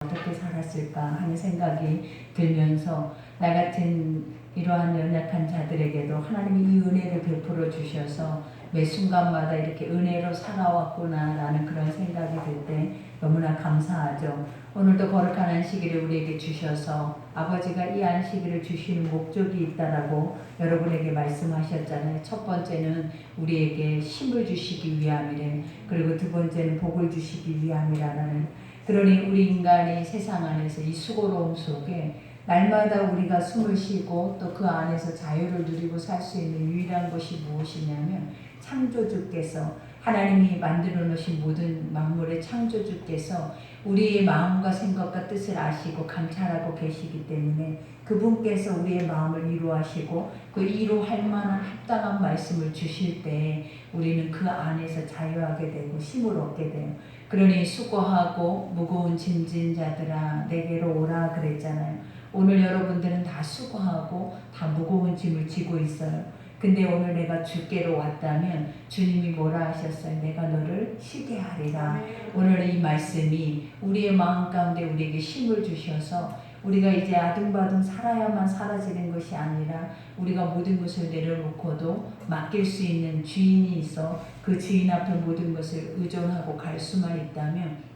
어떻게 살았을까 하는 생각이 들면서 나 같은 이러한 연약한 자들에게도 하나님이 이 은혜를 베풀어 주셔서 매 순간마다 이렇게 은혜로 살아왔구나 라는 그런 생각이 들 때 너무나 감사하죠. 오늘도 거룩한 안식일을 우리에게 주셔서 아버지가 이 안식일을 주시는 목적이 있다라고 여러분에게 말씀하셨잖아요. 첫 번째는 우리에게 힘을 주시기 위함이래. 그리고 두 번째는 복을 주시기 위함이라는. 그러니 우리 인간이 세상 안에서 이 수고로움 속에 날마다 우리가 숨을 쉬고 또 그 안에서 자유를 누리고 살 수 있는 유일한 것이 무엇이냐면 창조주께서 하나님이 만들어 놓으신 모든 만물의 창조주께서 우리의 마음과 생각과 뜻을 아시고 감찰하고 계시기 때문에 그분께서 우리의 마음을 이루하시고 그 이루할 만한 합당한 말씀을 주실 때 우리는 그 안에서 자유하게 되고 힘을 얻게 돼요. 그러니 수고하고 무거운 짐진 자들아 내게로 오라 그랬잖아요. 오늘 여러분들은 다 수고하고 다 무거운 짐을 지고 있어요. 근데 오늘 내가 주께로 왔다면 주님이 뭐라 하셨어요? 내가 너를 쉬게 하리라. 오늘 이 말씀이 우리의 마음 가운데 우리에게 힘을 주셔서 우리가 이제 아둥바둥 살아야만 사라지는 것이 아니라 우리가 모든 것을 내려놓고도 맡길 수 있는 주인이 있어 그 주인 앞에 모든 것을 의존하고 갈 수만 있다면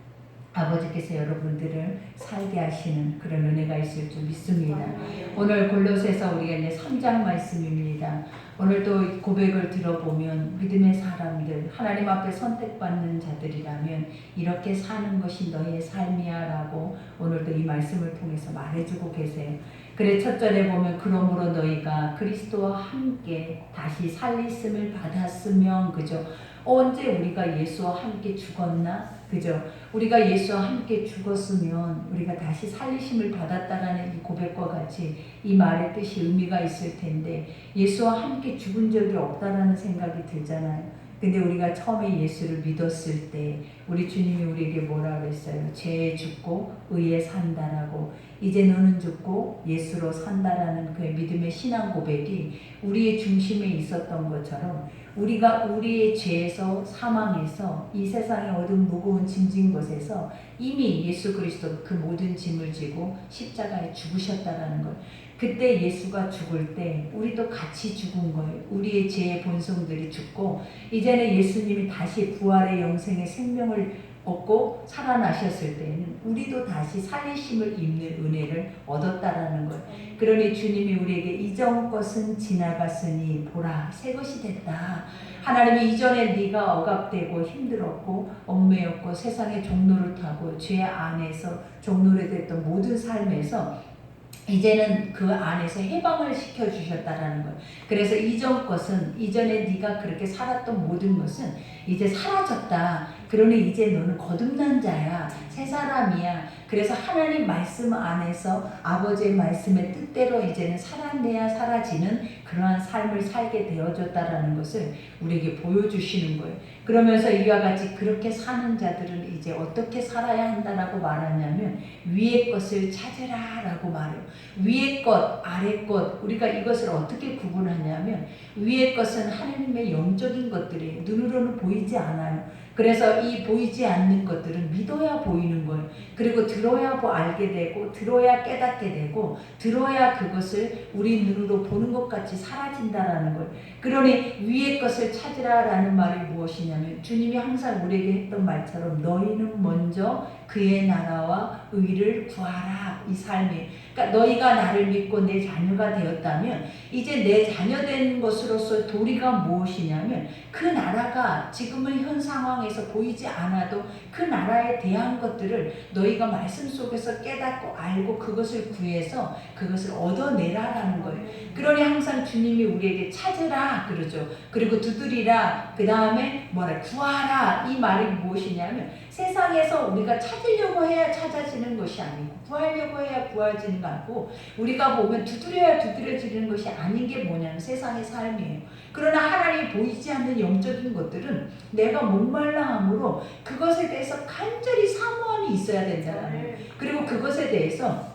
아버지께서 여러분들을 살게 하시는 그런 은혜가 있을 줄 믿습니다. 오늘 골로새서 우리가 이제 3장 말씀입니다. 오늘도 고백을 들어보면 믿음의 사람들, 하나님 앞에 선택받는 자들이라면 이렇게 사는 것이 너희의 삶이야 라고 오늘도 이 말씀을 통해서 말해주고 계세요. 그래 첫 절에 보면 그러므로 너희가 그리스도와 함께 다시 살리심을 받았으면 그죠? 언제 우리가 예수와 함께 죽었나? 그죠? 우리가 예수와 함께 죽었으면 우리가 다시 살리심을 받았다라는 이 고백과 같이 이 말의 뜻이 의미가 있을 텐데 예수와 함께 죽은 적이 없다라는 생각이 들잖아요. 근데 우리가 처음에 예수를 믿었을 때 우리 주님이 우리에게 뭐라 그랬어요? 죄에 죽고 의에 산다라고. 이제 너는 죽고 예수로 산다라는 그의 믿음의 신앙 고백이 우리의 중심에 있었던 것처럼 우리가 우리의 죄에서 사망에서 이 세상의 어두운 무거운 짐진 것에서 이미 예수 그리스도 그 모든 짐을 지고 십자가에 죽으셨다라는 것. 그때 예수가 죽을 때 우리도 같이 죽은 거예요. 우리의 죄의 본성들이 죽고 이제는 예수님이 다시 부활의 영생의 생명을 얻고 살아나셨을 때에는 우리도 다시 살리심을 입는 은혜를 얻었다라는 거예요. 그러니 주님이 우리에게 이전 것은 지나갔으니 보라 새 것이 됐다. 하나님이 이전에 네가 억압되고 힘들었고 얽매였고 세상의 종로를 타고 죄 안에서 종노래됐던 모든 삶에서 이제는 그 안에서 해방을 시켜주셨다라는 거예요. 그래서 이전 것은 이전에 네가 그렇게 살았던 모든 것은 이제 사라졌다. 그러니 이제 너는 거듭난 자야. 새 사람이야. 그래서 하나님 말씀 안에서 아버지의 말씀의 뜻대로 이제는 살아내야 사라지는 그러한 삶을 살게 되어졌다라는 것을 우리에게 보여주시는 거예요. 그러면서 이와 같이 그렇게 사는 자들은 이제 어떻게 살아야 한다라고 말하냐면 위의 것을 찾으라 라고 말해요. 위의 것, 아래 것, 우리가 이것을 어떻게 구분하냐면 위의 것은 하나님의 영적인 것들이 눈으로는 보이지 않아요. 그래서 이 보이지 않는 것들은 믿어야 보이는 거예요. 그리고 들어야 알게 되고 들어야 깨닫게 되고 들어야 그것을 우리 눈으로 보는 것 같이 사라진다라는 거예요. 그러니 위의 것을 찾으라라는 말이 무엇이냐면 주님이 항상 우리에게 했던 말처럼 너희는 먼저 그의 나라와 의를 구하라. 이 삶이. 그러니까 너희가 나를 믿고 내 자녀가 되었다면 이제 내 자녀된 것으로서 도리가 무엇이냐면 그 나라가 지금은 현 상황에서 보이지 않아도 그 나라에 대한 것들을 너희가 말씀 속에서 깨닫고 알고 그것을 구해서 그것을 얻어내라라는 거예요. 그러니 항상 주님이 우리에게 찾으라 그러죠. 그리고 두드리라. 그 다음에 구하라. 이 말이 무엇이냐면 세상에서 우리가 찾으려고 해야 찾아지는 것이 아니고 구하려고 해야 구하지는 않고 우리가 보면 두드려야 두드려지는 것이 아닌 게 뭐냐면 세상의 삶이에요. 그러나 하나님이 보이지 않는 영적인 것들은 내가 목말라함으로 그것에 대해서 간절히 사모함이 있어야 된다는 거예요. 그리고 그것에 대해서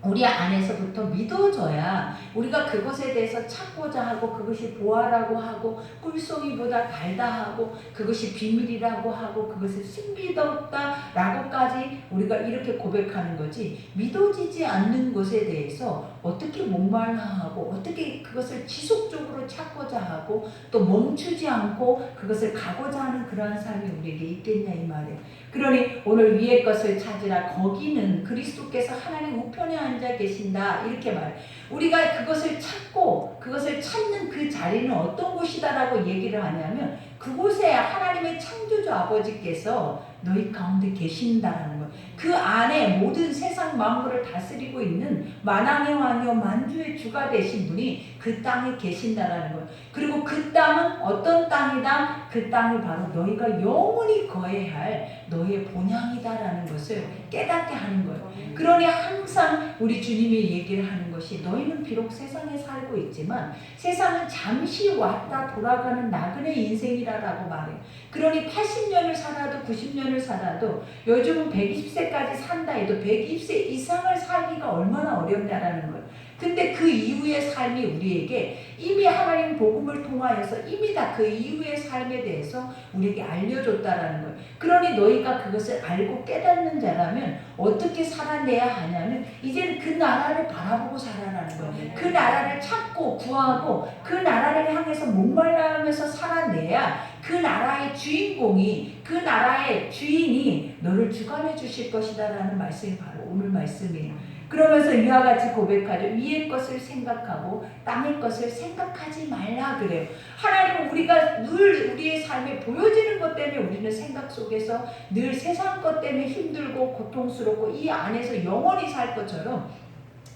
우리 안에서부터 믿어져야 우리가 그것에 대해서 찾고자 하고 그것이 보아라고 하고 꿀송이보다 달다 하고 그것이 비밀이라고 하고 그것을 신비롭다 라고까지 우리가 이렇게 고백하는 거지, 믿어지지 않는 것에 대해서 어떻게 목말라 하고 어떻게 그것을 지속적으로 찾고자 하고 또 멈추지 않고 그것을 가고자 하는 그러한 삶이 우리에게 있겠냐 이 말이에요. 그러니 오늘 위의 것을 찾으라, 거기는 그리스도께서 하나님 우편에 앉아 계신다 이렇게 말해요. 우리가 그것을 찾고 그것을 찾는 그 자리는 어떤 곳이다라고 얘기를 하냐면 그곳에 하나님의 창조주 아버지께서 너희 가운데 계신다라는 거예요. 그 안에 모든 세상 만물을 다스리고 있는 만왕의 왕이요 만주의 주가 되신 분이 그 땅에 계신다라는 거예요. 그리고 그 땅은 어떤 땅이다? 그 땅이 바로 너희가 영원히 거해야 할 너희의 본향이다라는 것을 깨닫게 하는 거예요. 그러니 항상 우리 주님이 얘기를 하는 것이 너희는 비록 세상에 살고 있지만 세상은 잠시 왔다 돌아가는 나그네 인생이라고 말해요. 그러니 80년을 살아도 90년을 살아도 요즘은 120세까지 산다 해도 120세 이상을 살기가 얼마나 어렵냐라는 거예요. 근데 그 이후의 삶이 우리에게 이미 하나님 복음을 통하여서 이미 다 그 이후의 삶에 대해서 우리에게 알려줬다라는 거예요. 그러니 너희가 그것을 알고 깨닫는 자라면 어떻게 살아내야 하냐면 이제는 그 나라를 바라보고 살아라는 거예요. 그 나라를 찾고 구하고 그 나라를 향해서 목말라하면서 살아내야 그 나라의 주인공이, 그 나라의 주인이 너를 주관해 주실 것이다라는 말씀이 바로 오늘 말씀이에요. 그러면서 이와 같이 고백하죠. 위의 것을 생각하고 땅의 것을 생각하지 말라 그래요. 하나님은 우리가 늘 우리의 삶에 보여지는 것 때문에 우리는 생각 속에서 늘 세상 것 때문에 힘들고 고통스럽고 이 안에서 영원히 살 것처럼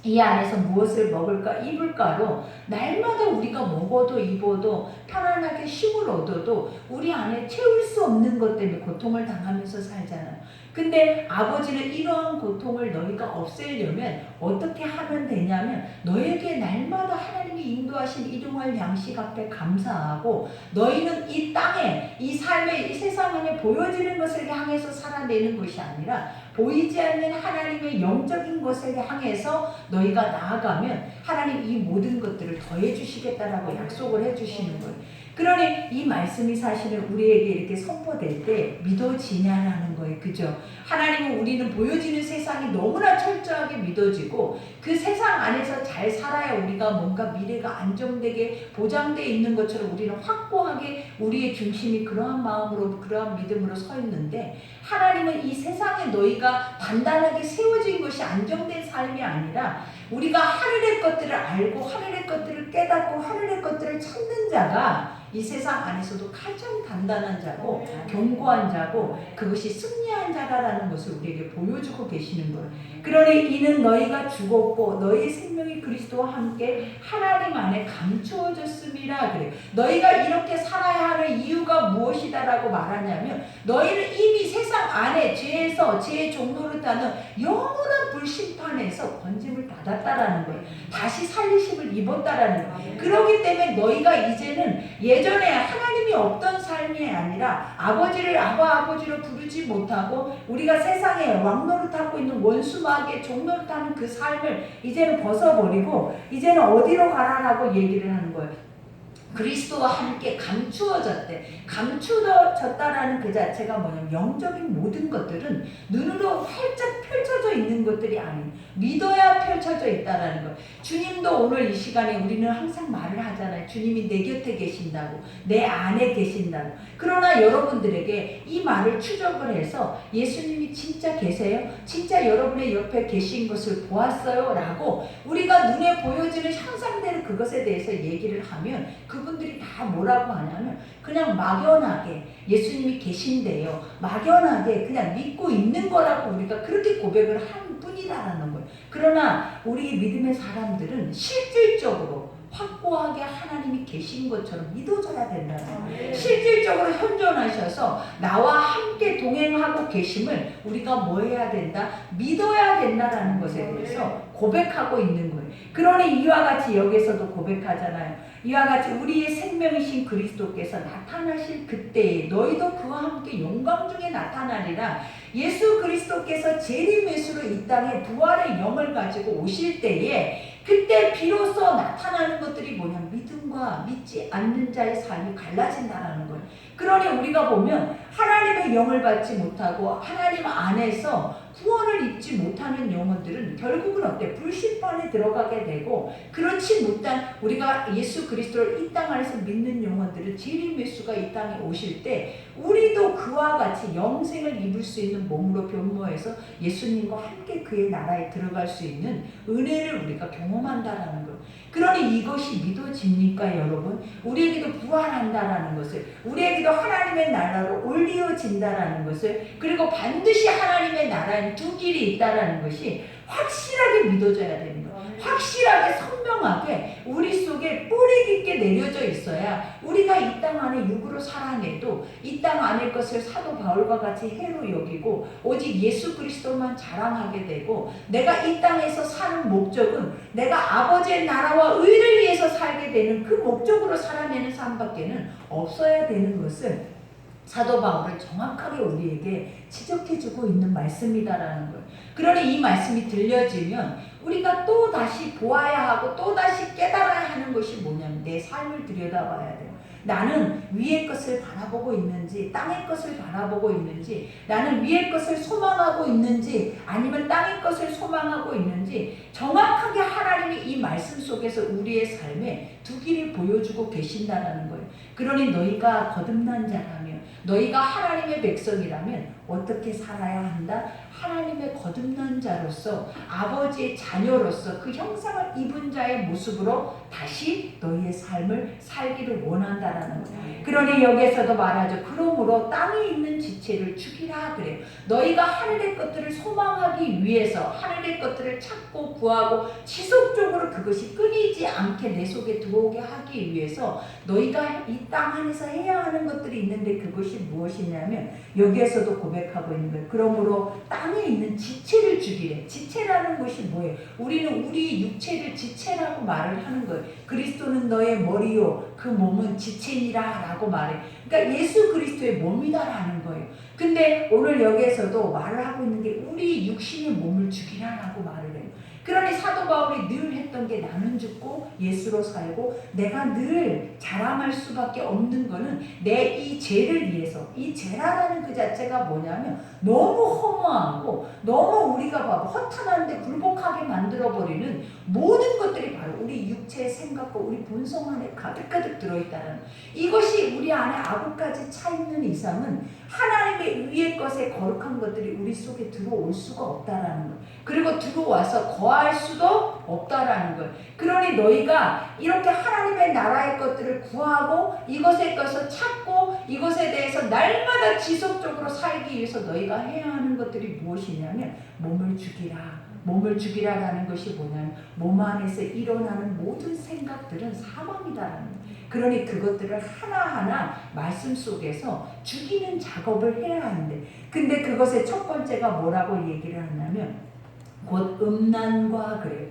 이 안에서 무엇을 먹을까 입을까로 날마다 우리가 먹어도 입어도 편안하게 쉼을 얻어도 우리 안에 채울 수 없는 것 때문에 고통을 당하면서 살잖아요. 근데 아버지는 이러한 고통을 너희가 없애려면 어떻게 하면 되냐면 너에게 날마다 하나님이 인도하신 일용할 양식 앞에 감사하고 너희는 이 땅에 이 삶의 이 세상 안에 보여지는 것을 향해서 살아내는 것이 아니라 보이지 않는 하나님의 영적인 것을 향해서 너희가 나아가면 하나님 이 모든 것들을 더해 주시겠다라고 약속을 해 주시는 거예요. 그러니 이 말씀이 사실은 우리에게 이렇게 선포될 때 믿어지냐라는 거예요. 그죠? 하나님은 우리는 보여지는 세상이 너무나 철저하게 믿어지고 그 세상 안에서 잘 살아야 우리가 뭔가 미래가 안정되게 보장되어 있는 것처럼 우리는 확고하게 우리의 중심이 그러한 마음으로 그러한 믿음으로 서 있는데 하나님은 이 세상에 너희가 단단하게 세워진 것이 안정된 삶이 아니라 우리가 하늘의 것들을 알고 하늘의 것들을 깨닫고 하늘의 것들을 찾는 자가 이 세상 안에서도 가장 단단한 자고 견고한 자고 그것이 승리한 자라는 것을 우리에게 보여주고 계시는 거예요. 그러니 이는 너희가 죽었고 너희 생명이 그리스도와 함께 하나님 안에 감추어졌음이라 그래요. 너희가 이렇게 살아야 하는 이유가 무엇이다라고 말하냐면 너희는 이미 세상 안에 죄에서 죄의 종로를 타는 영원한 불심판에서 건짐을 받았다라는 거예요. 다시 살리심을 입었다라는 거예요. 그렇기 때문에 너희가 이제는 예전에 하나님이 없던 삶이 아니라 아버지를 아버지로 부르지 못하고 우리가 세상에 왕노릇하고 있는 원수마귀의 종노릇하는 그 삶을 이제는 벗어버리고 이제는 어디로 가라라고 얘기를 하는 거예요. 그리스도와 함께 감추어졌대. 감추어졌다라는 그 자체가 뭐냐면 영적인 모든 것들은 눈으로 활짝 펼쳐져 있는 것들이 아닌 믿어야 펼쳐져 있다라는 거예요. 주님도 오늘 이 시간에 우리는 항상 말을 하잖아요. 주님이 내 곁에 계신다고, 내 안에 계신다고. 그러나 여러분들에게 이 말을 추적을 해서 예수님이 진짜 계세요? 진짜 여러분의 옆에 계신 것을 보았어요? 라고 우리가 눈에 보여지는 형상대로 그것에 대해서 얘기를 하면 그분들이 다 뭐라고 하냐면 그냥 막연하게 예수님이 계신데요. 막연하게 그냥 믿고 있는 거라고 우리가 그렇게 고백을 한 뿐이라는 거예요. 그러나 우리 믿음의 사람들은 실질적으로 확고하게 하나님이 계신 것처럼 믿어져야 된다는 거예요. 실질적으로 현존하셔서 나와 함께 동행하고 계심을 우리가 뭐 해야 된다? 믿어야 된다라는 것에 대해서 고백하고 있는 거예요. 그러니 이와 같이 여기서도 고백하잖아요. 이와 같이 우리의 생명이신 그리스도께서 나타나실 그때에 너희도 그와 함께 영광 중에 나타나리라. 예수 그리스도께서 재림의수로 이 땅에 부활의 영을 가지고 오실 때에 그때 비로소 나타나는 것들이 뭐냐? 믿음과 믿지 않는 자의 삶이 갈라진다라는 거예요. 그러니 우리가 보면 하나님의 영을 받지 못하고 하나님 안에서 구원을 입지 못하는 영혼들은 결국은 어때? 불신판에 들어가게 되고, 그렇지 못한 우리가 예수 그리스도를 이 땅 안에서 믿는 영혼들은 재림 예수가 이 땅에 오실 때 우리도 그와 같이 영생을 입을 수 있는 몸으로 변모해서 예수님과 함께 그의 나라에 들어갈 수 있는 은혜를 우리가 경험한다라는 거예요. 그러니 이것이 믿어집니까 여러분? 우리에게도 부활한다라는 것을, 우리에게도 하나님의 나라로 올리어진다라는 것을, 그리고 반드시 하나님의 나라에 두 길이 있다라는 것이 확실하게 믿어져야 되는 거예요. 확실하게 선명하게 우리 속에 뿌리 깊게 내려져 있어야 우리가 이 땅 안에 육으로 살아내도 이 땅 안의 것을 사도 바울과 같이 해로 여기고 오직 예수 그리스도만 자랑하게 되고, 내가 이 땅에서 사는 목적은 내가 아버지의 나라와 의를 위해서 살게 되는 그 목적으로 살아내는 삶밖에는 없어야 되는 것을 사도 바울은 정확하게 우리에게 지적해주고 있는 말씀이다라는 거예요. 그러니 이 말씀이 들려지면 우리가 또 다시 보아야 하고 또 다시 깨달아야 하는 것이 뭐냐면 내 삶을 들여다봐야 돼요. 나는 위의 것을 바라보고 있는지 땅의 것을 바라보고 있는지, 나는 위의 것을 소망하고 있는지 아니면 땅의 것을 소망하고 있는지, 정확하게 하나님이 이 말씀 속에서 우리의 삶에 두 길을 보여주고 계신다는 거예요. 그러니 너희가 거듭난 자라면, 너희가 하나님의 백성이라면 어떻게 살아야 한다? 하나님의 거듭난 자로서, 아버지의 자녀로서 그 형상을 입은 자의 모습으로 다시 너희의 삶을 살기를 원한다라는 거예요. 그러니 여기에서도 말하죠. 그러므로 땅에 있는 지체를 죽이라 그래요. 너희가 하늘의 것들을 소망하기 위해서 하늘의 것들을 찾고 구하고 지속적으로 그것이 끊이지 않게 내 속에 들어오게 하기 위해서 너희가 이 땅 안에서 해야 하는 것들이 있는데, 그것이 무엇이냐면 여기에서도 고백하고 있는 거예요. 그러므로 땅에 있는 지체를 죽이래. 지체라는 것이 뭐예요? 우리는 우리 육체를 지체라고 말을 하는 거예요. 그리스도는 너의 머리요 그 몸은 지체니라 라고 말해. 그러니까 예수 그리스도의 몸이다라는 거예요. 근데 오늘 여기에서도 말을 하고 있는 게 우리 육신의 몸을 죽이라라고 말을 해요. 그러니 사도 바울이 늘 했던 게 나는 죽고 예수로 살고, 내가 늘 자랑할 수밖에 없는 거는 내 이 죄를 위해서. 이 죄라는 그 자체가 뭐냐면 너무 허무하고 너무 우리가 봐봐 허탄한데 굴복하게 만들어버리는 모든 것들이 바로 우리 육체의 생각과 우리 본성 안에 가득가득 들어있다는, 이것이 우리 안에 아구까지 차있는 이상은 하나님의 위의 것에 거룩한 것들이 우리 속에 들어올 수가 없다라는 것, 그리고 들어와서 거할 수도 없다라는 것. 그러니 너희가 이렇게 하나님의 나라의 것들을 구하고 이것의 것을 찾고 이것에 대해서 날마다 지속적으로 살기 위해서 너희가 해야 하는 것들이 무엇이냐면 몸을 죽이라. 몸을 죽이라라는 것이 뭐냐면 몸 안에서 일어나는 모든 생각들은 사망이다라는 거예요. 그러니 그것들을 하나하나 말씀 속에서 죽이는 작업을 해야 하는데, 근데 그것의 첫 번째가 뭐라고 얘기를 하냐면 곧 음란과 그래,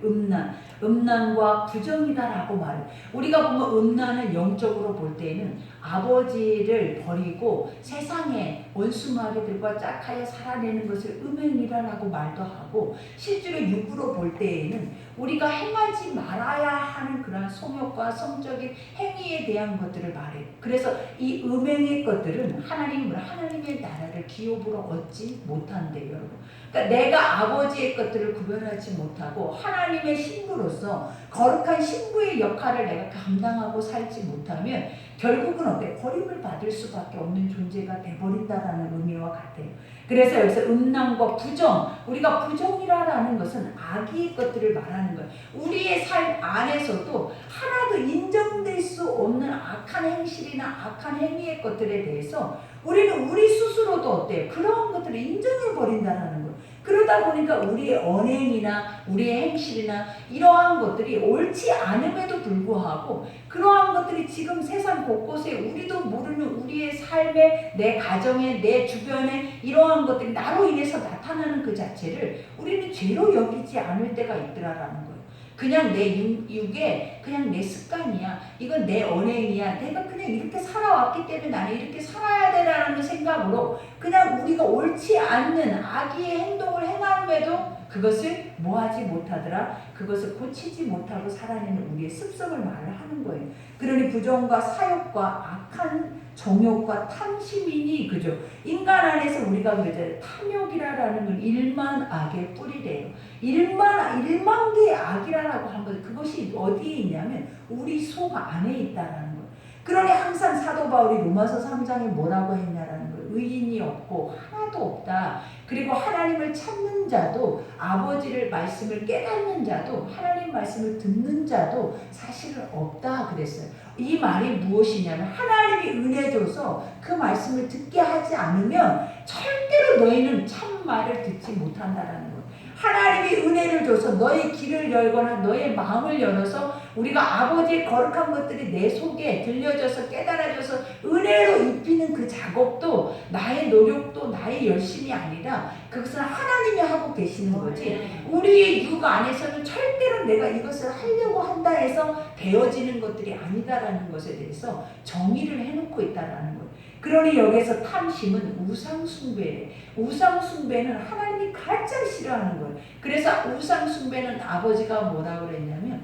음란과 부정이다라고 말해. 우리가 보면 음란은 영적으로 볼 때에는 아버지를 버리고 세상에 원수마귀들과 짝하여 살아내는 것을 음행이라고 말도 하고, 실제로 육으로 볼 때에는 우리가 행하지 말아야 하는 그런 성욕과 성적인 행위에 대한 것들을 말해. 그래서 이 음행의 것들은 하나님의 나라를 기업으로 얻지 못한대요, 여러분. 그러니까 내가 아버지의 것들을 구별하지 못하고 하나님의 신부로서 거룩한 신부의 역할을 내가 감당하고 살지 못하면 결국은 어때? 버림을 받을 수밖에 없는 존재가 돼버린다라는 의미와 같아요. 그래서 여기서 음란과 부정, 우리가 부정이라는 것은 악의 것들을 말하는 거예요. 우리의 삶 안에서도 하나도 인정될 수 없는 악한 행실이나 악한 행위의 것들에 대해서 우리는 우리 스스로도 어때요? 그러한 것들을 인정해 버린다는 거예요. 그러다 보니까 우리의 언행이나 우리의 행실이나 이러한 것들이 옳지 않음에도 불구하고 그러한 것들이 지금 세상 곳곳에 우리도 모르는 우리의 삶에, 내 가정에, 내 주변에 이러한 것들이 나로 인해서 나타나는 그 자체를 우리는 죄로 여기지 않을 때가 있더라라는 거예요. 그냥 내 육에 그냥 내 습관이야. 이건 내 언행이야. 내가 그냥 이렇게 살아왔기 때문에 나는 이렇게 살아야 되라는 생각으로 그냥 우리가 옳지 않는 악의 행동을 행함에도 그것을 뭐하지 못하더라. 그것을 고치지 못하고 살아내는 우리의 습성을 말을 하는 거예요. 그러니 부정과 사욕과 악한 정욕과 탐심이니 그죠. 인간 안에서 우리가 그죠. 탐욕이라는 건 일만 악의 뿌리래요. 일만 개의 악이라고 한 것, 그것이 어디에 있냐면 우리 속 안에 있다라는 거예요. 그러니 항상 사도 바울이 로마서 3장에 뭐라고 했냐라는 거예요. 의인이 없고 하나도 없다. 그리고 하나님을 찾는 자도, 아버지를 말씀을 깨닫는 자도, 하나님 말씀을 듣는 자도 사실은 없다 그랬어요. 이 말이 무엇이냐면 하나님이 은혜 줘서 그 말씀을 듣게 하지 않으면 절대로 너희는 참 말을 듣지 못한다라는 거예요. 하나님이 은혜를 줘서 너의 길을 열거나 너의 마음을 열어서 우리가 아버지의 거룩한 것들이 내 속에 들려져서 깨달아져서 은혜로 입히는 그 작업도 나의 노력도 나의 열심이 아니라 그것은 하나님이 하고 계시는 거지 우리의 육 안에서는 절대로 내가 이것을 하려고 한다 해서 되어지는 것들이 아니다라는 것에 대해서 정의를 해놓고 있다라는 거예요. 그러니 여기서 탐심은 우상숭배래. 우상숭배는 하나님이 가장 싫어하는 거예요. 그래서 우상숭배는 아버지가 뭐라고 그랬냐면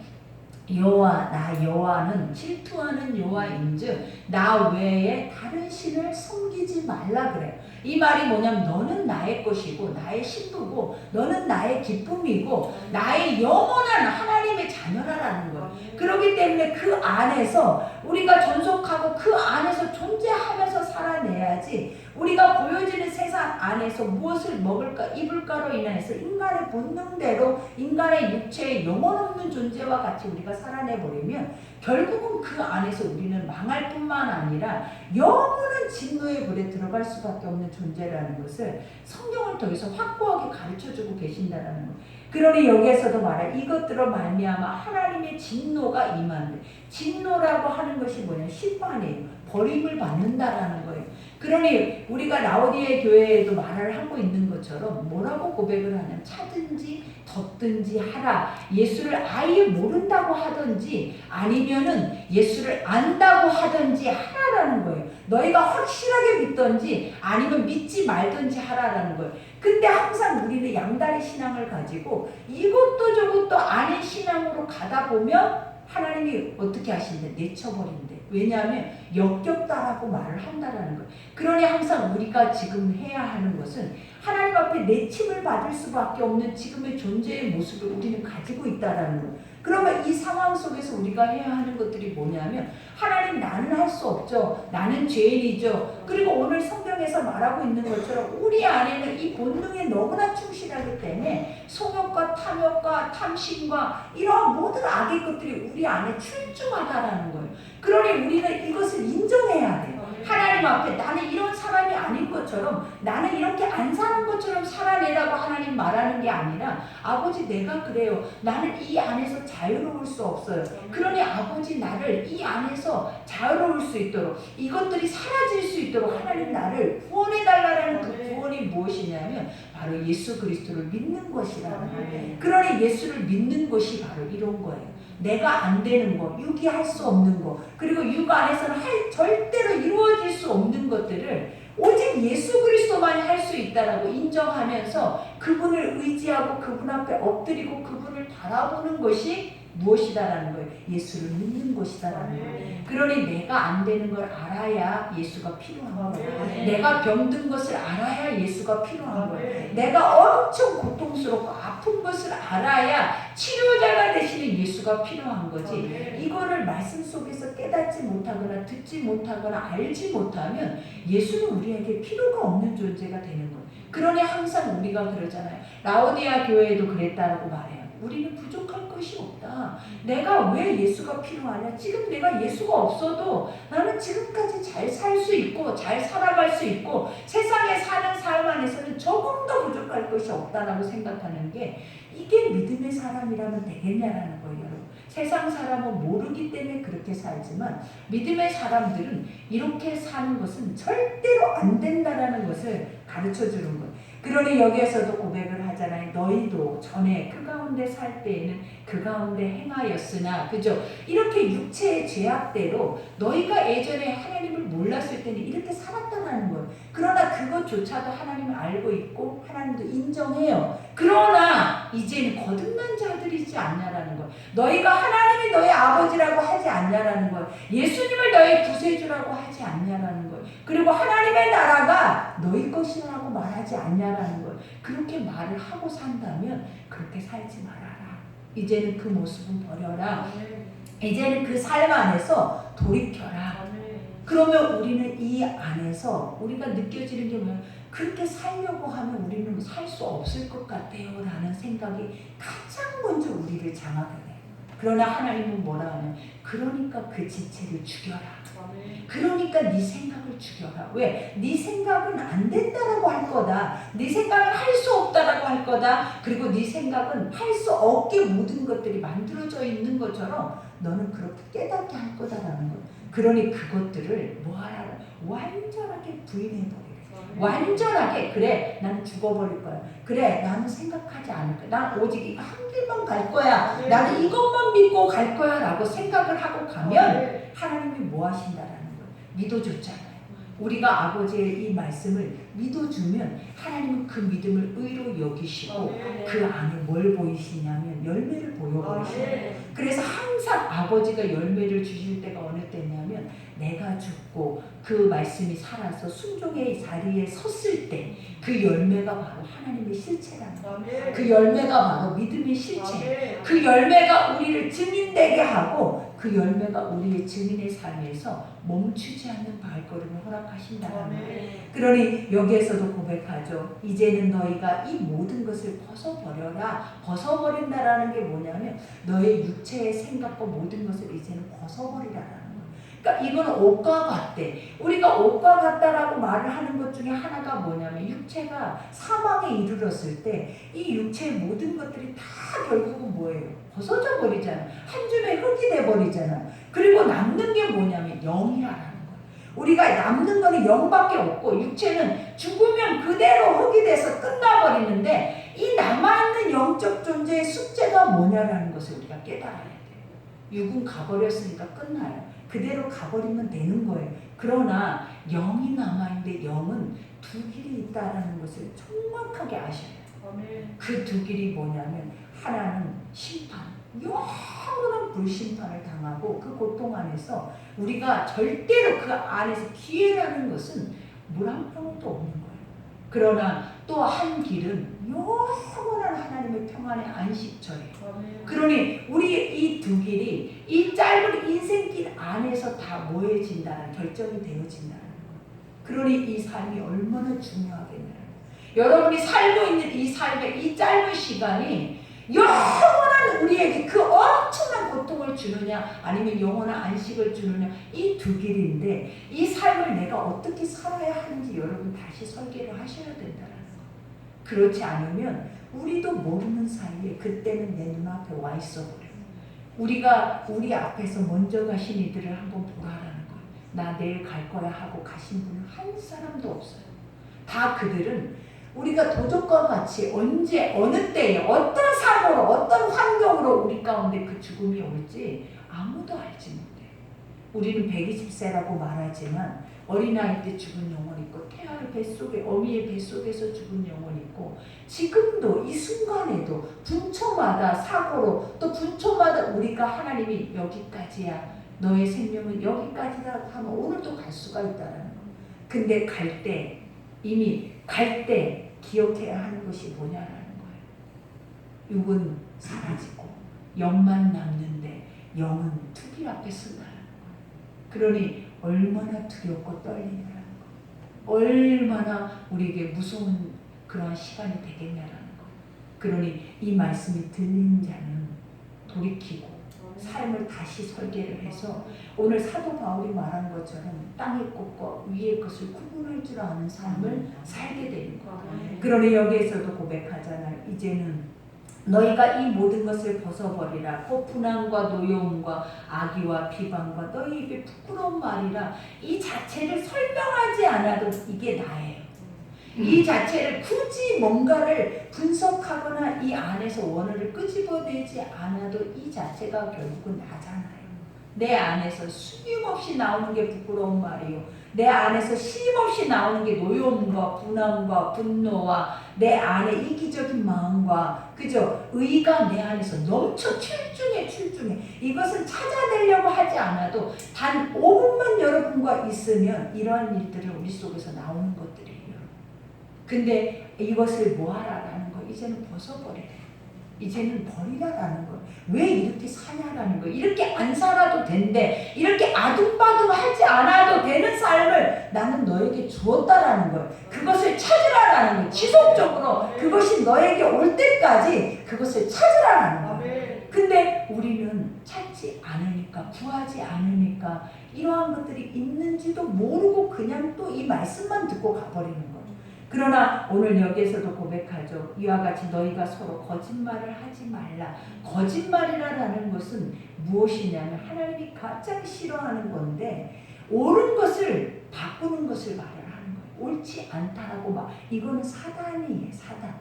여호와 나 여호와는 질투하는 여호와인즉 나 외에 다른 신을 섬기지 말라 그래요. 이 말이 뭐냐면 너는 나의 것이고 나의 신부고 너는 나의 기쁨이고 나의 영원한 하나님의 자녀라는 거예요. 그렇기 때문에 그 안에서 우리가 존속하고 그 안에서 존재하면서 살아내야지 우리가 보여지는 세상 안에서 무엇을 먹을까 입을까로 인해서 인간의 본능대로 인간의 육체의 영혼 없는 존재와 같이 우리가 살아내버리면 결국은 그 안에서 우리는 망할 뿐만 아니라 영원한 진노의 불에 들어갈 수밖에 없는 존재라는 것을 성경을 통해서 확고하게 가르쳐주고 계신다는 것. 그러니 여기에서도 말해 이것들로 말미암아 하나님의 진노가 임하는데 진노라고 하는 것이 뭐냐 심판이에요. 버림을 받는다라는 거예요. 그러니 우리가 라오디에 교회에도 말을 하고 있는 것처럼 뭐라고 고백을 하냐면 차든지 덮든지 하라. 예수를 아예 모른다고 하든지 아니면은 예수를 안다고 하든지 하라라는 거예요. 너희가 확실하게 믿든지 아니면 믿지 말든지 하라라는 거예요. 근데 항상 우리는 양다리 신앙을 가지고 이것도 저것도 아닌 신앙으로 가다 보면 하나님이 어떻게 하신대? 내쳐버린대. 왜냐하면 역겹다라고 말을 한다라는 거예요. 그러니 항상 우리가 지금 해야 하는 것은 하나님 앞에 내침을 받을 수밖에 없는 지금의 존재의 모습을 우리는 가지고 있다라는 거예요. 그러면 이 상황 속에서 우리가 해야 하는 것들이 뭐냐면 하나님 나는 할 수 없죠. 나는 죄인이죠. 그리고 오늘 성경에서 말하고 있는 것처럼 우리 안에는 이 본능에 너무나 충실하기 때문에 성욕과 탐욕과 탐심과 이러한 모든 악의 것들이 우리 안에 출중하다라는 거예요. 그러니 우리는 이것을 인정해야 돼요. 하나님 앞에 나는 이런 사람이 아닌 것처럼 나는 이렇게 안 사는 것처럼 살아내라고 하나님 말하는 게 아니라 아버지 내가 그래요. 나는 이 안에서 자유로울 수 없어요. 그러니 아버지 나를 이 안에서 자유로울 수 있도록 이것들이 사라질 수 있도록 하나님 나를 구원해달라는 그 구원이 무엇이냐면 바로 예수 그리스도를 믿는 것이라는 거예요. 그러니 예수를 믿는 것이 바로 이런 거예요. 내가 안 되는 거, 육이 할 수 없는 거, 그리고 육 안에서는 절대로 이루어질 수 없는 것들을 오직 예수 그리스도만이 할 수 있다라고 인정하면서 그분을 의지하고 그분 앞에 엎드리고 그분을 바라보는 것이 무엇이다라는 거예요. 예수를 믿는 것이다라는 거예요. 그러니 내가 안 되는 걸 알아야 예수가 필요한 거예요. 내가 병든 것을 알아야 예수가 필요한 거예요. 내가 엄청 고통스럽고 아픈 것을 알아야 치료자가 되시는 예수가 필요한 거지. 이거를 말씀 속에서 깨닫지 못하거나 듣지 못하거나 알지 못하면 예수는 우리에게 필요가 없는 존재가 되는 거예요. 그러니 항상 우리가 그러잖아요. 라오디아 교회에도 그랬다고 말해요. 우리는 부족할 것이 없다. 내가 왜 예수가 필요하냐? 지금 내가 예수가 없어도 나는 지금까지 잘 살 수 있고 잘 살아갈 수 있고 세상에 사는 삶 안에서는 조금 더 부족할 것이 없다라고 생각하는 게 이게 믿음의 사람이라면 되겠냐라는 거예요. 여러분. 세상 사람은 모르기 때문에 그렇게 살지만 믿음의 사람들은 이렇게 사는 것은 절대로 안 된다라는 것을 가르쳐 주는 거예요. 그러니 여기에서도 고백을 하잖아요. 너희도 전에 그 가운데 살 때에는 그 가운데 행하였으나, 그죠? 이렇게 육체의 죄악대로 너희가 예전에 하나님을 몰랐을 때는 이렇게 살았다는 거예요. 그러나 그것조차도 하나님을 알고 있고 하나님도 인정해요. 그러나 이제는 거듭난 자들이지 않냐라는 거예요. 너희가 하나님이 너희 아버지라고 하지 않냐라는 거예요. 예수님을 너희 구세주라고 하지 않냐라는 거예요. 그리고 하나님의 나라가 너희 것이라고 말하지 않냐라는 거예요. 그렇게 말을 하고 산다면 그렇게 살지 말아라. 이제는 그 모습은 버려라. 이제는 그 삶 안에서 돌이켜라. 그러면 우리는 이 안에서 우리가 느껴지는 게 뭐예요? 그렇게 살려고 하면 우리는 살 수 없을 것 같아요 라는 생각이 가장 먼저 우리를 장악하게 해요. 그러나 하나님은 뭐라 하냐면 그러니까 그 지체를 죽여라. 그러니까 네 생각을 죽여라. 왜? 네 생각은 안 된다라고 할 거다. 네 생각은 할 수 없다라고 할 거다. 그리고 네 생각은 할 수 없게 모든 것들이 만들어져 있는 것처럼 너는 그렇게 깨닫게 할 거다라는 거예요. 그러니 그것들을 뭐하라? 완전하게 부인해버리래. 완전하게 그래 나는 죽어버릴 거야. 그래 나는 생각하지 않을 거야. 난 오직 이거 한 길만 갈 거야. 나는 이것만 믿고 갈 거야 라고 생각을 하고 가면 하나님이 뭐 하신다라는 거예요. 믿어줬잖아요. 우리가 아버지의 이 말씀을 믿어주면 하나님은 그 믿음을 의로 여기시고 그 안에 뭘 보이시냐면 열매를 보여버리시는. 그래서 항상 아버지가 열매를 주실 때가 어느 때냐면 내가 죽고 그 말씀이 살아서 순종의 자리에 섰을 때 그 열매가 바로 하나님의 실체라는 거예요. 그 열매가 바로 믿음의 실체. 그 열매가 우리를 증인되게 하고 그 열매가 우리의 증인의 삶에서 멈추지 않는 발걸음을 허락하신다는 거예요. 그러니 여기에서도 고백하죠. 이제는 너희가 이 모든 것을 벗어버려라. 벗어버린다라는 게 뭐냐면 너의 육체의 생각과 모든 것을 이제는 벗어버리라라는 거예요. 그러니까 이건 옷과 같대. 우리가 옷과 같다라고 말을 하는 것 중에 하나가 뭐냐면 육체가 사망에 이르렀을 때 이 육체의 모든 것들이 다 결국은 뭐예요? 벗어져 버리잖아. 한 줌의 흙이 돼 버리잖아. 그리고 남는 게 뭐냐면 영이라는 거예요. 우리가 남는 거는 영밖에 없고 육체는 죽으면 그대로 흙이 돼서 끝나버리는데 이 남아있는 영적 존재의 숙제가 뭐냐라는 것을 우리가 깨달아야 돼요. 육은 가버렸으니까 끝나요. 그대로 가버리면 되는 거예요. 그러나 영이 남아있는데 영은 두 길이 있다는 것을 정확하게 아셔야 돼요. 그 두 길이 뭐냐면 하나는 심판, 영원한 불심판을 당하고 그 고통 안에서 우리가 절대로 그 안에서 기회라는 것은 물 한 방울도 없는 거예요. 그러나 또 한 길은 영원한 하나님의 평안의 안식처예요. 그러니 우리 이 두 길이 이 짧은 인생길 안에서 다 모여진다는 결정이 되어진다는 거예요. 그러니 이 삶이 얼마나 중요하겠냐는 여러분이 살고 있는 이 삶의 이 짧은 시간이 영원한 우리에게 그 엄청난 고통을 주느냐 아니면 영원한 안식을 주느냐 이 두 길인데 이 삶을 내가 어떻게 살아야 하는지 여러분 다시 설계를 하셔야 된다는 거. 그렇지 않으면 우리도 모르는 사이에 그때는 내 눈앞에 와 있어 버려요. 우리가 우리 앞에서 먼저 가신 이들을 한번 보라라는 거예요. 나 내일 갈 거야 하고 가신 분은 한 사람도 없어요. 다 그들은 우리가 도적과 같이 언제 어느 때에 어떤 사고로 어떤 환경으로 우리 가운데 그 죽음이 올지 아무도 알지 못해요. 우리는 120세라고 말하지만 어린아이 때 죽은 영혼 있고 태아의 뱃속에 어미의 뱃속에서 죽은 영혼 있고 지금도 이 순간에도 분초마다 사고로 또 분초마다 우리가 하나님이 여기까지야 너의 생명은 여기까지다 하면 오늘도 갈 수가 있다는 거. 근데 갈 때 이미 갈 때 기억해야 하는 것이 뭐냐라는 거예요. 육은 사라지고 영만 남는데 영은 투길 앞에 쓴다는 거예요. 그러니 얼마나 두렵고 떨리냐라는 거. 얼마나 우리에게 무서운 그러한 시간이 되겠냐라는 거. 그러니 이 말씀이 들린 자는 돌이키고 삶을 다시 설계를 해서 오늘 사도 바울이 말한 것처럼 땅의 것과 위의 것을 구분할 줄 아는 삶을 살게 되는 거예요. 그러니 여기에서도 고백하잖아요. 이제는 너희가 이 모든 것을 벗어버리라. 곧 분함과 노여움과 악의와 비방과 너희 입에 부끄러운 말이라. 이 자체를 설명하지 않아도 이게 나예요. 이 자체를 굳이 뭔가를 분석하거나 이 안에서 원어를 끄집어내지 않아도 이 자체가 결국은 나잖아요. 내 안에서 숨김없이 나오는 게 부끄러운 말이요. 내 안에서 쉼없이 나오는 게 노여움과 분함과 분노와 내 안에 이기적인 마음과 그죠? 의가 내 안에서 넘쳐 출중해. 이것은 찾아내려고 하지 않아도 단 5분만 여러분과 있으면 이러한 일들이 우리 속에서 나오는 것들이에요. 근데 이것을 뭐하라라는 거 이제는 벗어버리래. 이제는 버리라라는 거. 왜 이렇게 사냐라는 거. 이렇게 안 살아도 된대. 이렇게 아둥바둥하지 않아도 되는 삶을 나는 너에게 주었다라는 거예요. 그것을 찾으라라는 거예요. 지속적으로 그것이 너에게 올 때까지 그것을 찾으라라는 거예요. 근데 우리는 찾지 않으니까 구하지 않으니까 이러한 것들이 있는지도 모르고 그냥 또 이 말씀만 듣고 가버리는 거예요. 그러나 오늘 여기에서도 고백하죠. 이와 같이 너희가 서로 거짓말을 하지 말라. 거짓말이라는 것은 무엇이냐면 하나님이 가장 싫어하는 건데 옳은 것을 바꾸는 것을 말을 하는 거예요. 옳지 않다라고 막 이거는 사단이에요. 사단.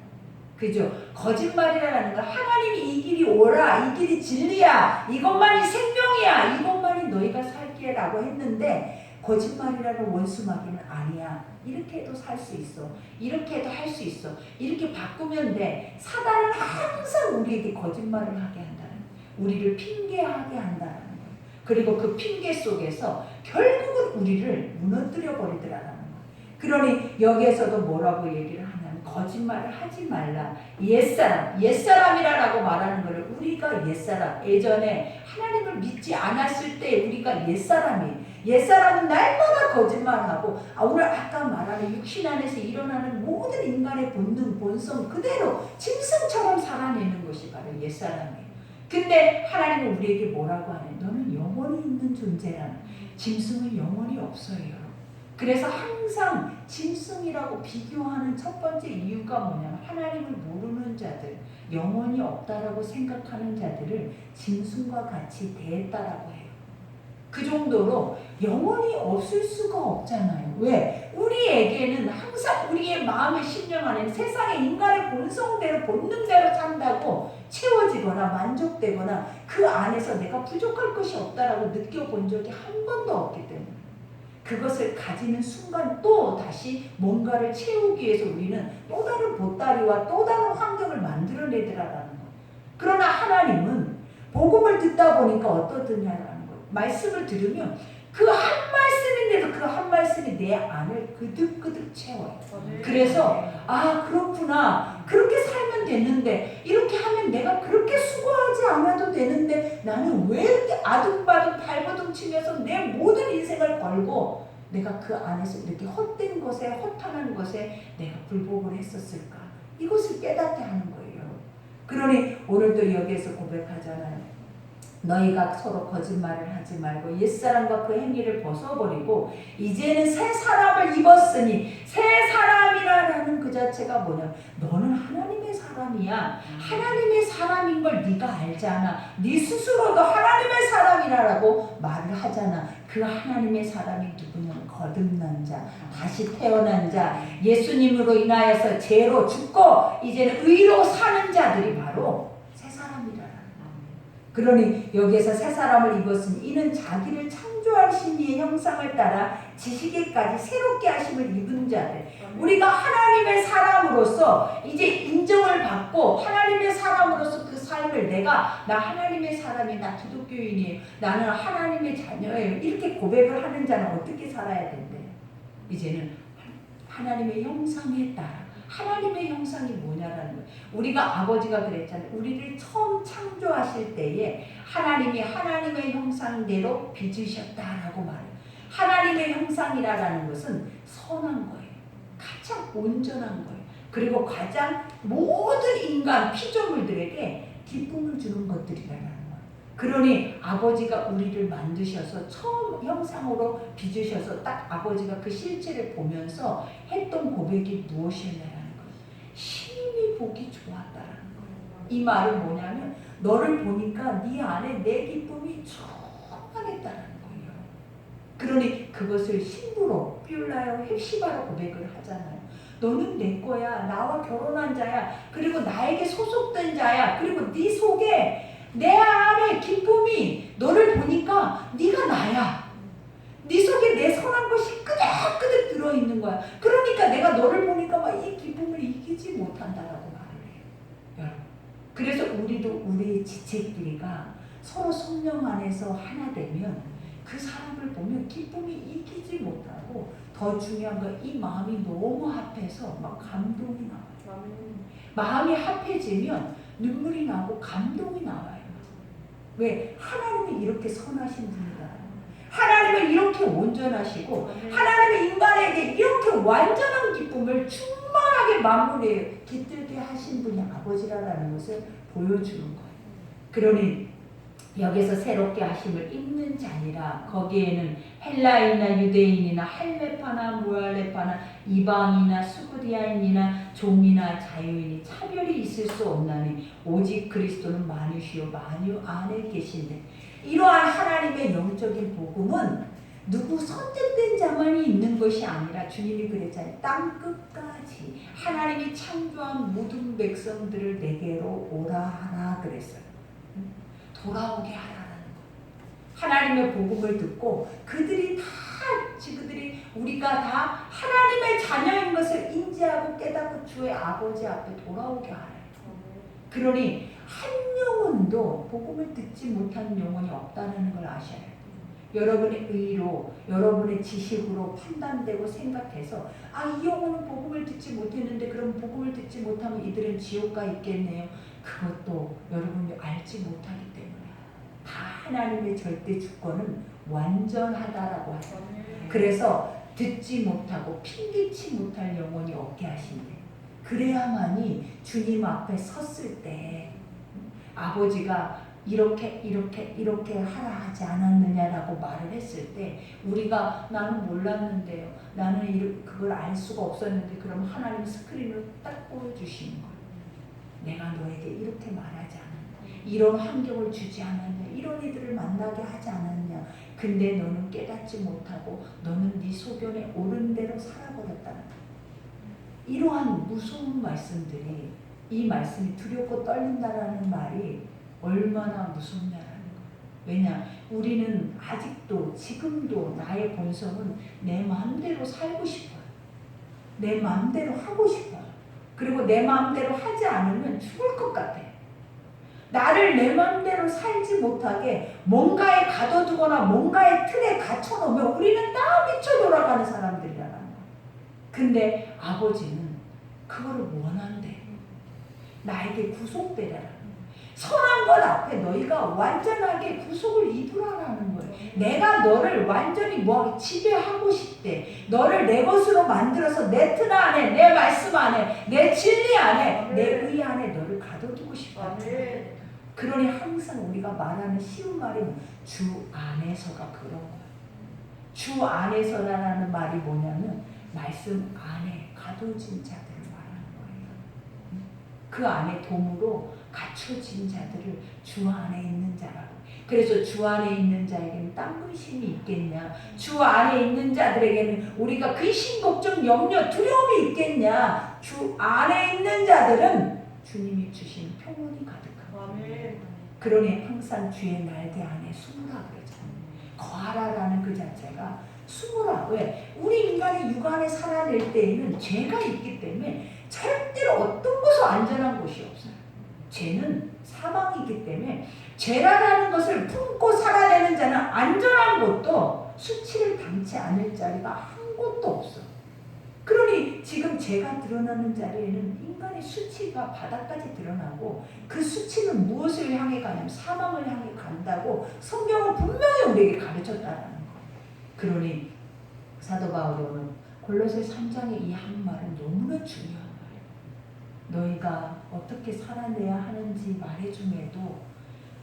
그죠? 거짓말이라는 건 하나님이 이 길이 옳아. 이 길이 진리야. 이것만이 생명이야. 이것만이 너희가 살 길이라고 했는데 거짓말이라는 원수마귀는 아니야. 이렇게 해도 살 수 있어. 이렇게 해도 할 수 있어. 이렇게 바꾸면 돼. 사단은 항상 우리에게 거짓말을 하게 한다는 거예요. 우리를 핑계하게 한다는 거예요. 그리고 그 핑계 속에서 결국은 우리를 무너뜨려 버리더라는 거예요. 그러니 여기에서도 뭐라고 얘기를 하냐면 거짓말을 하지 말라. 옛사람이라고 말하는 거를 우리가 옛사람. 예전에 하나님을 믿지 않았을 때 우리가 옛사람은 날마다 거짓말하고 오늘 아까 말하는 육신 안에서 일어나는 모든 인간의 본능, 본성 그대로 짐승처럼 살아내는 것이 바로 옛사람이에요. 근데 하나님은 우리에게 뭐라고 하냐? 너는 영원히 있는 존재라는. 짐승은 영원히 없어요. 그래서 항상 짐승이라고 비교하는 첫 번째 이유가 뭐냐면 하나님을 모르는 자들, 영원히 없다라고 생각하는 자들을 짐승과 같이 대했다라고 해요. 그 정도로 영원히 없을 수가 없잖아요. 왜? 우리에게는 항상 우리의 마음의 심령 안에는 세상의 인간의 본성대로 본능대로 산다고 채워지거나 만족되거나 그 안에서 내가 부족할 것이 없다라고 느껴본 적이 한 번도 없기 때문에 그것을 가지는 순간 또 다시 뭔가를 채우기 위해서 우리는 또 다른 보따리와 또 다른 환경을 만들어내더라라는 거예요. 그러나 하나님은 복음을 듣다 보니까 어떠느냐라는 거예요. 말씀을 들으면 그 한 말씀인데도 그 한 말씀이 내 안을 그득그득 채워요. 그래서 아 그렇구나. 그렇게 살면 되는데 이렇게 하면 내가 그렇게 수고하지 않아도 되는데 나는 왜 이렇게 아둥바둥 발버둥 치면서 내 모든 인생을 걸고 내가 그 안에서 이렇게 헛된 것에 허탄한 것에 내가 불복을 했었을까. 이것을 깨닫게 하는 거예요. 그러니 오늘도 여기에서 고백하잖아요. 너희가 서로 거짓말을 하지 말고 옛사람과 그 행위를 벗어버리고 이제는 새 사람을 입었으니 새 사람이라는 그 자체가 뭐냐 너는 하나님의 사람이야. 하나님의 사람인 걸 네가 알잖아. 네 스스로도 하나님의 사람이라고 말을 하잖아. 그 하나님의 사람이 누구냐면 거듭난 자, 다시 태어난 자, 예수님으로 인하여서 죄로 죽고 이제는 의로 사는 자들이 바로 새 사람이라는 거예요. 그러니 여기에서 새 사람을 입었으니 이는 자기를 창조하신 이의 형상을 따라 지식에까지 새롭게 하심을 입은 자들. 우리가 하나님의 사람으로서 이제 인정을 받고 하나님의 사람으로서 그 삶을 나 하나님의 사람이, 나 기독교인이에요, 나는 하나님의 자녀예요, 이렇게 고백을 하는 자는 어떻게 살아야 된대요? 이제는 하나님의 형상에 따라. 하나님의 형상이 뭐냐라는 거예요. 우리가 아버지가 그랬잖아요. 우리를 처음 창조하실 때에 하나님이 하나님의 형상대로 빚으셨다라고 말해요. 하나님의 형상이라는 것은 선한 거예요. 가장 온전한 거예요. 그리고 가장 모든 인간 피조물들에게 기쁨을 주는 것들이라는 거예요. 그러니 아버지가 우리를 만드셔서 처음 형상으로 빚으셔서 딱 아버지가 그 실체를 보면서 했던 고백이 무엇이었냐라는 거예요. 심히 보기 좋았다라는 거예요. 이 말은 뭐냐면 너를 보니까 네 안에 내 기쁨이 충만했다라는 거예요. 그러니 그것을 신부로 삐울라요 헵시바로 고백을 하잖아요. 너는 내 거야. 나와 결혼한 자야. 그리고 나에게 소속된 자야. 그리고 네 속에 내 안에 기쁨이, 너를 보니까 네가 나야. 네 속에 내 선한 것이 끄덕끄덕 들어있는 거야. 그러니까 내가 너를 보니까 막 이 기쁨을 이기지 못한다라고 말을 해요. 여러분, 그래서 우리도 우리의 지체끼리가 서로 성령 안에서 하나 되면 그 사람을 보면 기쁨이 이기지 못하고, 더 중요한 건 이 마음이 너무 합해서 막 감동이 나와요. 마음이 합해지면 눈물이 나고 감동이 나와요. 왜? 하나님이 이렇게 선하신 분이다. 하나님은 이렇게 온전하시고 하나님은 인간에게 이렇게 완전한 기쁨을 충만하게 마무리해 깃들게 하신 분이 아버지라는 것을 보여주는 거예요. 그러니 여기서 새롭게 하심을 입는 자니라. 거기에는 헬라인이나 유대인이나 헬레파나 무할레파나 이방이나 수구디아인이나 종이나 자유인이 차별이 있을 수 없나니 오직 그리스도는 만유시요 만유 안에 계신데. 이러한 하나님의 영적인 복음은 누구 선택된 자만이 있는 것이 아니라 주님이 그랬잖아요. 땅끝까지 하나님이 창조한 모든 백성들을 내게로 오라 하라 그랬어요. 돌아오게 하라는 거. 하나님의 복음을 듣고 그들이 우리가 다 하나님의 자녀인 것을 인지하고 깨닫고 주의 아버지 앞에 돌아오게 하라. 그러니 한 영혼도 복음을 듣지 못한 영혼이 없다는 걸 아셔야 해요. 여러분의 의로, 여러분의 지식으로 판단되고 생각해서 이 영혼은 복음을 듣지 못했는데 그럼 복음을 듣지 못하면 이들은 지옥 가 있겠네요. 그것도 여러분이 알지 못하기 때문에. 다 하나님의 절대 주권은 완전하다라고 하죠. 그래서 듣지 못하고 핑계치 못할 영혼이 없게 하신대. 그래야만이 주님 앞에 섰을 때 아버지가 이렇게 하라 하지 않았느냐라고 말을 했을 때 우리가 나는 몰랐는데요. 나는 그걸 알 수가 없었는데 그럼 하나님 스크린을 딱 보여주시는 거예요. 내가 너에게 이렇게 말하지 않았냐. 이런 환경을 주지 않았냐. 이런 이들을 만나게 하지 않았냐. 근데 너는 깨닫지 못하고 너는 네 소견에 옳은 대로 살아버렸다는 거예요. 이러한 무서운 말씀들이, 이 말씀이 두렵고 떨린다라는 말이 얼마나 무섭냐라는 거예요. 왜냐? 우리는 아직도 지금도 나의 본성은 내 마음대로 살고 싶어요. 내 마음대로 하고 싶어요. 그리고 내 마음대로 하지 않으면 죽을 것 같아요. 나를 내 마음대로 살지 못하게 뭔가에 가둬두거나 뭔가의 틀에 갇혀놓으면 우리는 다 미쳐 돌아가는 사람들이라는 거예요. 근데 아버지는 그거를 원한대. 나에게 구속되라는 거예요. 선한 것 앞에 너희가 완전하게 구속을 이루라는 거예요. 내가 너를 완전히 지배하고 싶대. 너를 내 것으로 만들어서 내 틀 안에, 내 말씀 안에, 내 진리 안에, 내 의 안에 너를 가둬두고 싶어. 그러니 항상 우리가 말하는 쉬운 말이 주 안에서가 그런 거예요. 주 안에서라는 말이 뭐냐면 말씀 안에 가둬진 자들을 말하는 거예요. 그 안에 돔으로 갖춰진 자들을 주 안에 있는 자라고. 그래서 주 안에 있는 자에게는 딴 근심이 있겠냐. 주 안에 있는 자들에게는 우리가 근심, 걱정, 염려, 두려움이 있겠냐. 주 안에 있는 자들은 주님이 주신 평온이 가득하고. 그러니 항상 주의 날개 안에 숨으라 그러잖아요. 거하라라는 그 자체가 숨으라. 왜? 우리 인간이 육안에 살아낼 때에는 죄가 있기 때문에 절대로 어떤 곳도 안전한 곳이 없어요. 죄는 사망이기 때문에 죄라는 것을 품고 살아내는 자는 안전한 곳도 수치를 당치 않을 자리가 한 곳도 없어. 그러니 지금 죄가 드러나는 자리에는 인간의 수치가 바닥까지 드러나고 그 수치는 무엇을 향해 가냐면 사망을 향해 간다고 성경은 분명히 우리에게 가르쳤다라는 거예요. 그러니 사도 바울은 골로새 3장의 이 한 말은 너무나 중요한 말이에요. 너희가 어떻게 살아내야 하는지 말해줌에도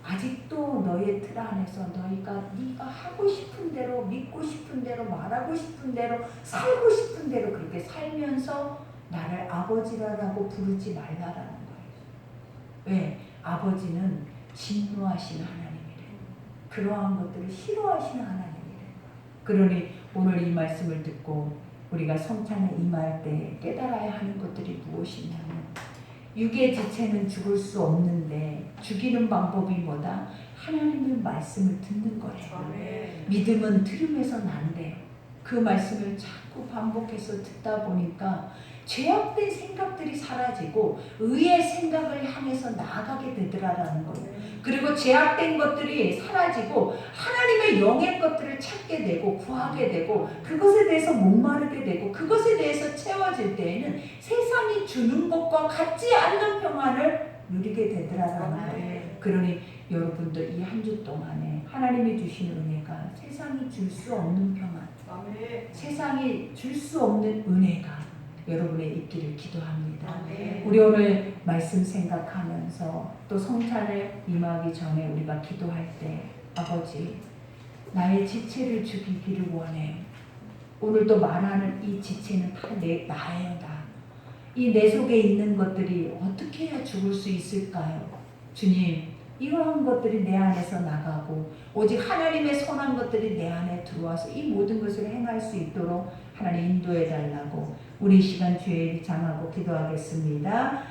아직도 너희의 틀 안에서 네가 하고 싶은 대로, 믿고 싶은 대로, 말하고 싶은 대로, 살고 싶은 대로 그렇게 살면서 나를 아버지라고 부르지 말라라는 거예요. 왜? 아버지는 진노하시는 하나님이래. 그러한 것들을 싫어하시는 하나님이래. 그러니 오늘 이 말씀을 듣고 우리가 성찬에 임할 때 깨달아야 하는 것들이 무엇이냐면 육의 지체는 죽을 수 없는데 죽이는 방법이 뭐다? 하나님의 말씀을 듣는 거래요. 믿음은 들음에서 난대요. 그 말씀을 자꾸 반복해서 듣다 보니까 죄악된 생각들이 사라지고 의의 생각을 향해서 나아가게 되더라라는 거예요. 그리고 죄악된 것들이 사라지고 하나님의 영의 것들을 찾게 되고 구하게 되고 그것에 대해서 목마르게 되고 그것에 대해서 채워질 때에는 세상이 주는 것과 같지 않는 평안을 누리게 되더라라는 거예요. 그러니 여러분도 이 한 주 동안에 하나님이 주신 은혜가 세상이 줄 수 없는 평안, 세상이 줄 수 없는 은혜가 여러분의 있기를 기도합니다. 우리 오늘 말씀 생각하면서 또 성찬을 임하기 전에 우리가 기도할 때 아버지 나의 지체를 죽이기를 원해요. 오늘도 말하는 이 지체는 다 나예요. 이 내 속에 있는 것들이 어떻게 해야 죽을 수 있을까요? 주님, 이러한 것들이 내 안에서 나가고 오직 하나님의 선한 것들이 내 안에 들어와서 이 모든 것을 행할 수 있도록 하나님 인도해 달라고 우리 시간 주의 일을 장하고 기도하겠습니다.